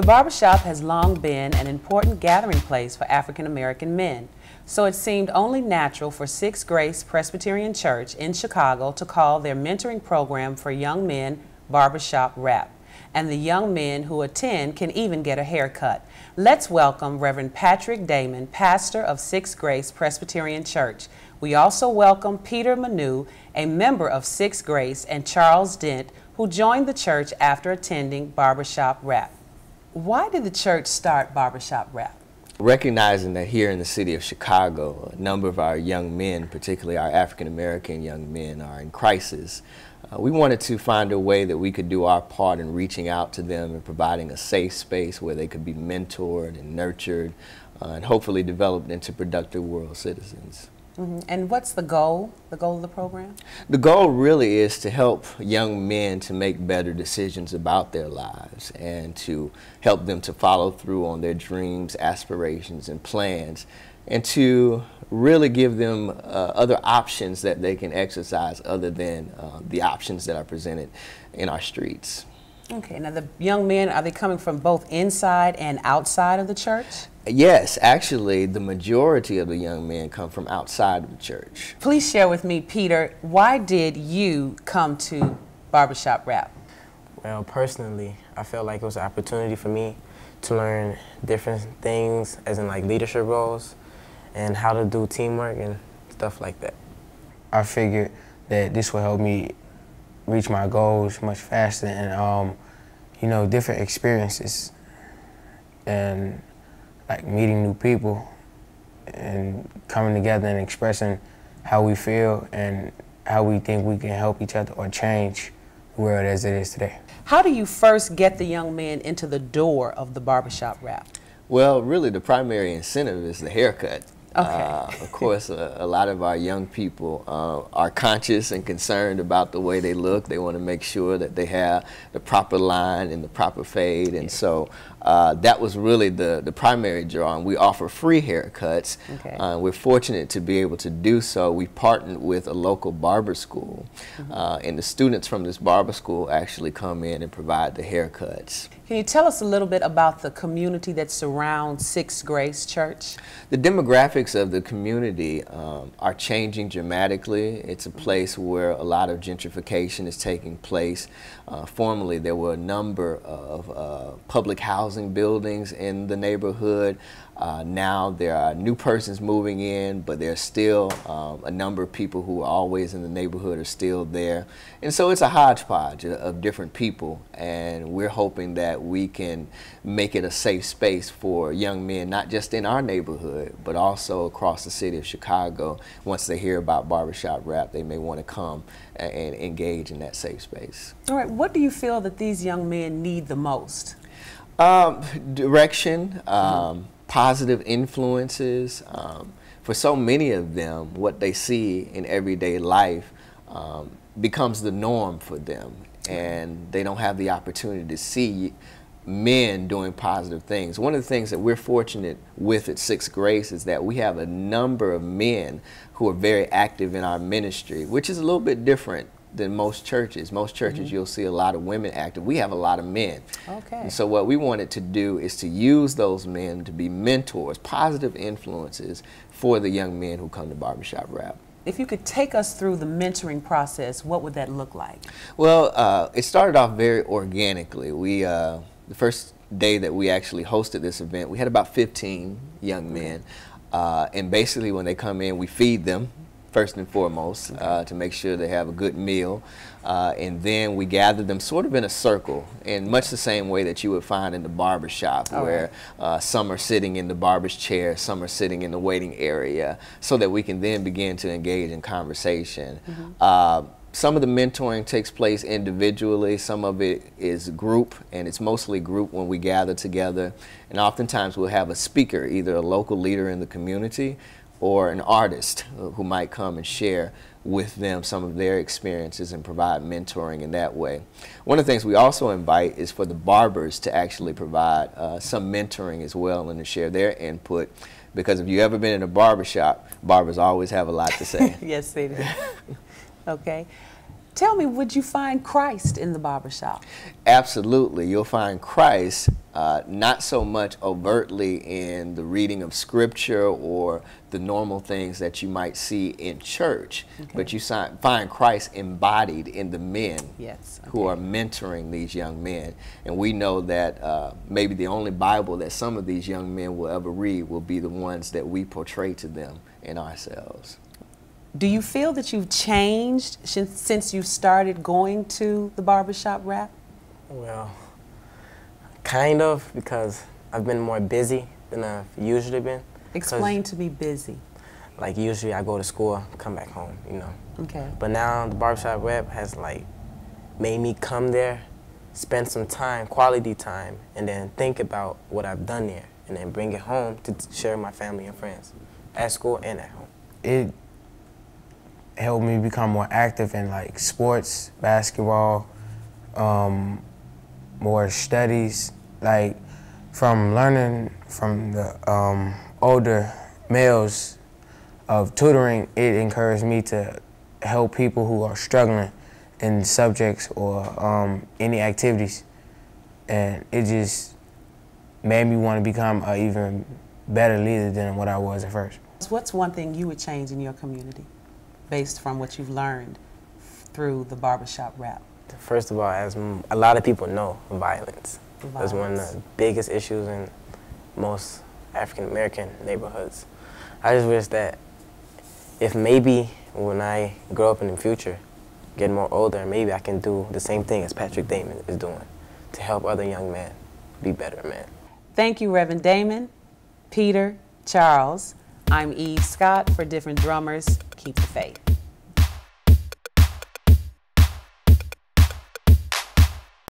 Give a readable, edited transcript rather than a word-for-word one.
The barbershop has long been an important gathering place for African American men, so it seemed only natural for Sixth Grace Presbyterian Church in Chicago to call their mentoring program for young men Barbershop Rap. And the young men who attend can even get a haircut. Let's welcome Reverend Patrick Damon, pastor of Sixth Grace Presbyterian Church. We also welcome Peter Manu, a member of Sixth Grace, and Charles Dent, who joined the church after attending Barbershop Rap. Why did the church start Barbershop Rap? Recognizing that here in the city of Chicago, a number of our young men, particularly our African American young men, are in crisis. We wanted to find a way that we could do our part in reaching out to them and providing a safe space where they could be mentored and nurtured and hopefully developed into productive world citizens. And what's the goal of the program? The goal really is to help young men to make better decisions about their lives and to help them to follow through on their dreams, aspirations, and plans, and to really give them other options that they can exercise other than the options that are presented in our streets. Okay, now the young men, are they coming from both inside and outside of the church? Yes, actually, the majority of the young men come from outside of the church. Please share with me, Peter, why did you come to Barbershop Rap? Well, personally, I felt like it was an opportunity for me to learn different things, as in like leadership roles, and how to do teamwork and stuff like that. I figured that this would help me reach my goals much faster and, you know, different experiences and like meeting new people and coming together and expressing how we feel and how we think we can help each other or change the world as it is today. How do you first get the young men into the door of the Barbershop Rap? Well, really the primary incentive is the haircut. Okay. Of course, a lot of our young people are conscious and concerned about the way they look. They want to make sure that they have the proper line and the proper fade, and so that was really the primary draw. And we offer free haircuts. Okay. We're fortunate to be able to do so. We partnered with a local barber school, and the students from this barber school actually come in and provide the haircuts. Can you tell us a little bit about the community that surrounds Sixth Grace Church? The demographics of the community are changing dramatically. It's a place where a lot of gentrification is taking place. Formerly, there were a number of public housing buildings in the neighborhood. Now there are new persons moving in, but there's still a number of people who are always in the neighborhood are still there. And so it's a hodgepodge of different people, and we're hoping that we can make it a safe space for young men, not just in our neighborhood, but also across the city of Chicago. Once they hear about Barbershop Rap, they may want to come and engage in that safe space. All right, what do you feel that these young men need the most? Direction, positive influences. For so many of them, what they see in everyday life becomes the norm for them, and they don't have the opportunity to see men doing positive things. One of the things that we're fortunate with at Sixth Grace is that we have a number of men who are very active in our ministry, which is a little bit different than most churches. Most churches you'll see a lot of women active. We have a lot of men. Okay. And so what we wanted to do is to use those men to be mentors, positive influences for the young men who come to Barbershop Rap. If you could take us through the mentoring process, what would that look like? Well, it started off very organically. We, the first day that we actually hosted this event, we had about 15 young men. And basically when they come in, we feed them first and foremost, to make sure they have a good meal. And then we gather them sort of in a circle, in much the same way that you would find in the barber shop, where some are sitting in the barber's chair, some are sitting in the waiting area, so that we can then begin to engage in conversation. Some of the mentoring takes place individually, some of it is group, and it's mostly group when we gather together. And oftentimes we'll have a speaker, either a local leader in the community or an artist who might come and share with them some of their experiences and provide mentoring in that way. One of the things we also invite is for the barbers to actually provide some mentoring as well and to share their input, because if you've ever been in a barbershop, barbers always have a lot to say. Yes, they do. Okay. Tell me, would you find Christ in the barbershop? Absolutely. You'll find Christ not so much overtly in the reading of scripture or the normal things that you might see in church, but you find Christ embodied in the men who are mentoring these young men. And we know that maybe the only Bible that some of these young men will ever read will be the ones that we portray to them in ourselves. Do you feel that you've changed since you started going to the Barbershop Rap? Well, kind of, because I've been more busy than I've usually been. Explain to me busy. Like usually I go to school, come back home, you know. Okay. But now the Barbershop Rap has like made me come there, spend some time, quality time, and then think about what I've done there, and then bring it home to share with my family and friends, at school and at home. It helped me become more active in like sports, basketball, more studies. Like from learning from the older males of tutoring, it encouraged me to help people who are struggling in subjects or any activities. And it just made me want to become an even better leader than what I was at first. What's one thing you would change in your community based from what you've learned through the Barbershop Rap? First of all, as a lot of people know, violence. That's one of the biggest issues in most African-American neighborhoods. I just wish that if maybe when I grow up in the future, get more older, maybe I can do the same thing as Patrick Damon is doing to help other young men be better men. Thank you, Reverend Damon, Peter, Charles. I'm Eve Scott. For Different Drummers, keep the faith.